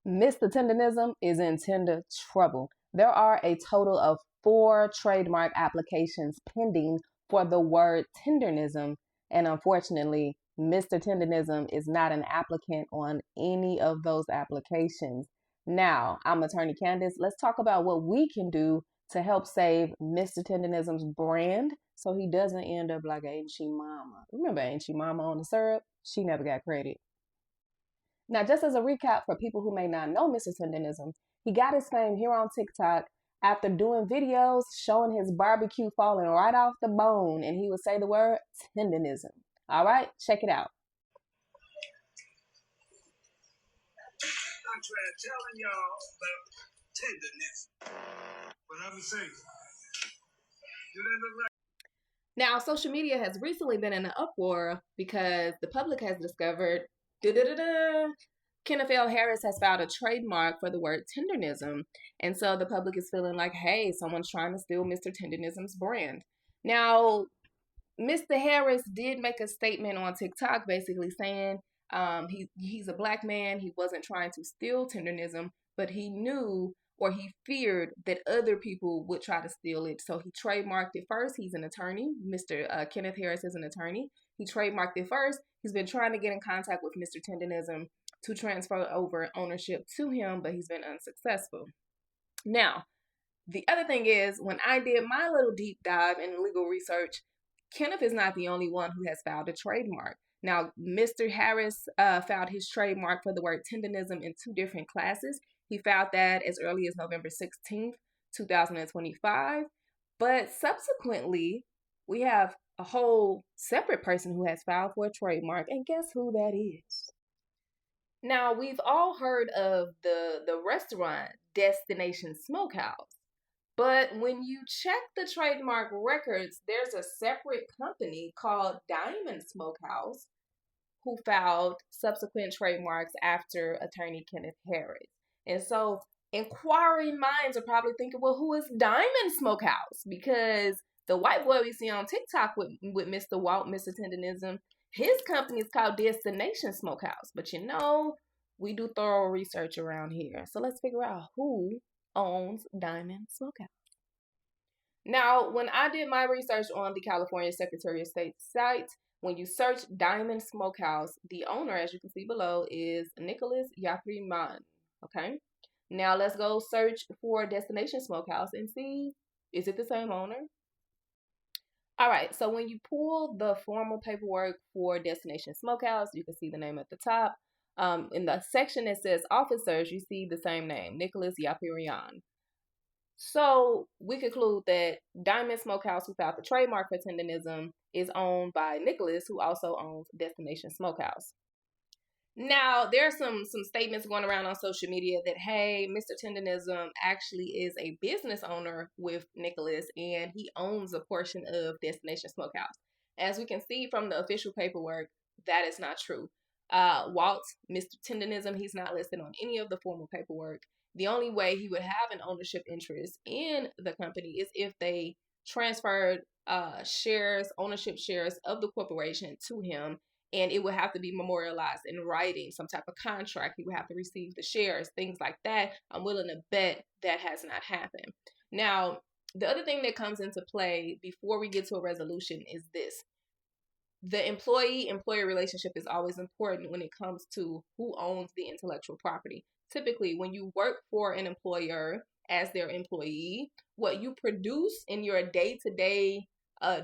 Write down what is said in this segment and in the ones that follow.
Mr. Tendernism is in tender trouble. There are a total of 4 trademark applications pending for the word tendernism, and unfortunately, Mr. Tendernism is not an applicant on any of those applications. Now, I'm Attorney Candace. Let's talk about what we can do to help save Mr. Tendernism's brand so he doesn't end up like Ain't She Mama. Remember Ain't She Mama on the syrup? She never got credit. Now, just as a recap for people who may not know Mr. Tendernism, he got his fame here on TikTok after doing videos showing his barbecue falling right off the bone, and he would say the word tendernism. All right, check it out. I'm telling y'all about tenderness. But I'm saying, do that look like? Now, social media has recently been in an uproar because the public has discovered Kenneth L. Harris has filed a trademark for the word tendernism. And so the public is feeling like, hey, someone's trying to steal Mr. Tendernism's brand. Now, Mr. Harris did make a statement on TikTok basically saying he's a black man. He wasn't trying to steal tendernism, but he knew or he feared that other people would try to steal it. So he trademarked it first. He's an attorney. Mr. Kenneth Harris is an attorney. He trademarked it first. He's been trying to get in contact with Mr. Tendernism to transfer over ownership to him, but he's been unsuccessful. Now, the other thing is, when I did my little deep dive in legal research, Kenneth is not the only one who has filed a trademark. Now, Mr. Harris filed his trademark for the word tendernism in 2 different classes. He filed that as early as November 16th, 2025. But subsequently, we have a whole separate person who has filed for a trademark. And guess who that is? Now, we've all heard of the restaurant Destination Smokehouse. But when you check the trademark records, there's a separate company called Diamond Smokehouse who filed subsequent trademarks after attorney Kenneth Harris. And so inquiring minds are probably thinking, well, who is Diamond Smokehouse? Because the white boy we see on TikTok with Mr. Walt, Mr. Tendernism, his company is called Destination Smokehouse. But you know, we do thorough research around here. So let's figure out who owns Diamond Smokehouse. Now, when I did my research on the California Secretary of State's site, when you search Diamond Smokehouse, the owner, as you can see below, is Nicholas Yapriman. Okay. Now let's go search for Destination Smokehouse and see, is it the same owner? All right. So when you pull the formal paperwork for Destination Smokehouse, you can see the name at the top. In the section that says officers, you see the same name, Nicholas Yapirian. So we conclude that Diamond Smokehouse, who filed the trademark for tendernism, is owned by Nicholas, who also owns Destination Smokehouse. Now, there are some statements going around on social media that, hey, Mr. Tendernism actually is a business owner with Nicholas, and he owns a portion of Destination Smokehouse. As we can see from the official paperwork, that is not true. Walt, Mr. Tendernism, he's not listed on any of the formal paperwork. The only way he would have an ownership interest in the company is if they transferred ownership shares of the corporation to him, and it would have to be memorialized in writing, some type of contract. He would have to receive the shares, things like that. I'm willing to bet that has not happened. Now, the other thing that comes into play before we get to a resolution is this. The employee-employer relationship is always important when it comes to who owns the intellectual property. Typically, when you work for an employer as their employee, what you produce in your day-to-day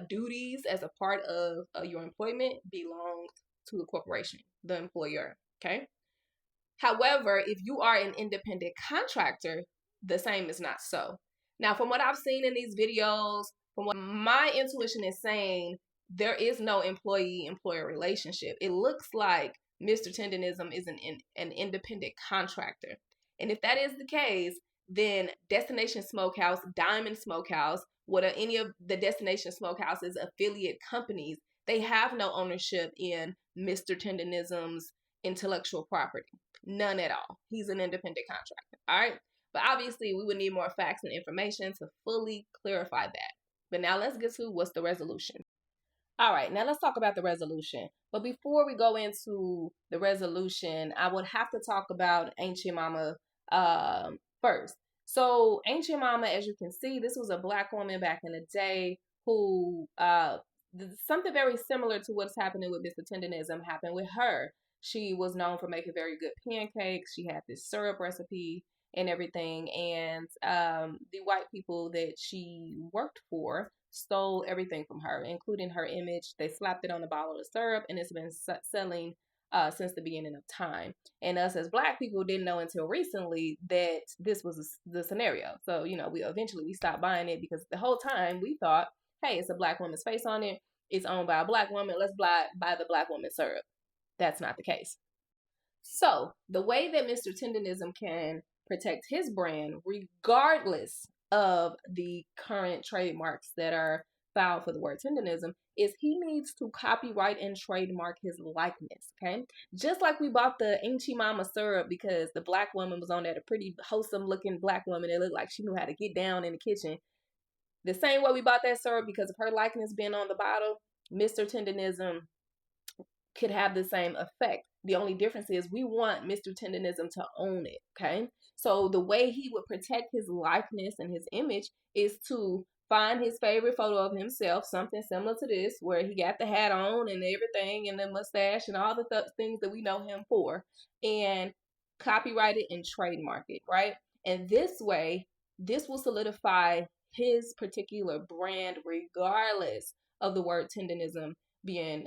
duties as a part of your employment belongs to the corporation, the employer, okay? However, if you are an independent contractor, the same is not so. Now, from what I've seen in these videos, from what my intuition is saying, there is no employee-employer relationship. It looks like Mr. Tendernism is an independent contractor. And if that is the case, then Destination Smokehouse, Diamond Smokehouse, what are any of the Destination Smokehouse's affiliate companies, they have no ownership in Mr. Tendernism's intellectual property. None at all. He's an independent contractor. All right. But obviously, we would need more facts and information to fully clarify that. But now let's get to what's the resolution. All right, now let's talk about the resolution. But before we go into the resolution, I would have to talk about Ancient Mama first. So, Ancient Mama, as you can see, this was a black woman back in the day who something very similar to what's happening with Mr. Tendernism happened with her. She was known for making very good pancakes. She had this syrup recipe and everything. And the white people that she worked for stole everything from her, including her image. They slapped it on the bottle of syrup, and it's been selling since the beginning of time. And us as Black people didn't know until recently that this was the scenario. So, you know, we stopped buying it because the whole time we thought, hey, it's a Black woman's face on it. It's owned by a Black woman. Let's buy the Black woman syrup. That's not the case. So the way that Mr. Tendernism can protect his brand, regardless of the current trademarks that are filed for the word tendernism, is he needs to copyright and trademark his likeness. Okay, just like we bought the Ainchi Mama syrup because the black woman was on that, a pretty wholesome looking black woman that looked like she knew how to get down in the kitchen. The same way we bought that syrup because of her likeness being on the bottle, Mr. Tendernism could have the same effect. The only difference is we want Mr. Tendernism to own it, okay? So the way he would protect his likeness and his image is to find his favorite photo of himself, something similar to this, where he got the hat on and everything and the mustache and all the things that we know him for, and copyright it and trademark it, right? And this way, this will solidify his particular brand regardless of the word tendernism being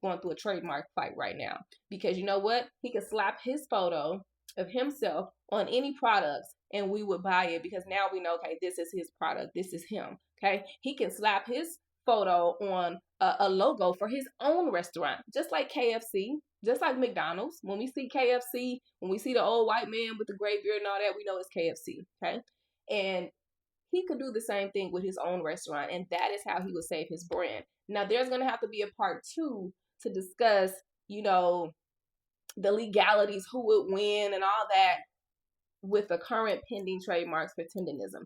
going through a trademark fight right now, because you know what, he could slap his photo of himself on any products and we would buy it because now we know, okay, this is his product, this is him. Okay, he can slap his photo on a logo for his own restaurant, just like KFC, just like McDonald's. When we see KFC, when we see the old white man with the gray beard and all that, we know it's KFC. Okay, and he could do the same thing with his own restaurant, and that is how he would save his brand. Now, there's going to have to be a part 2 to discuss, you know, the legalities, who would win, and all that with the current pending trademarks for tendernism.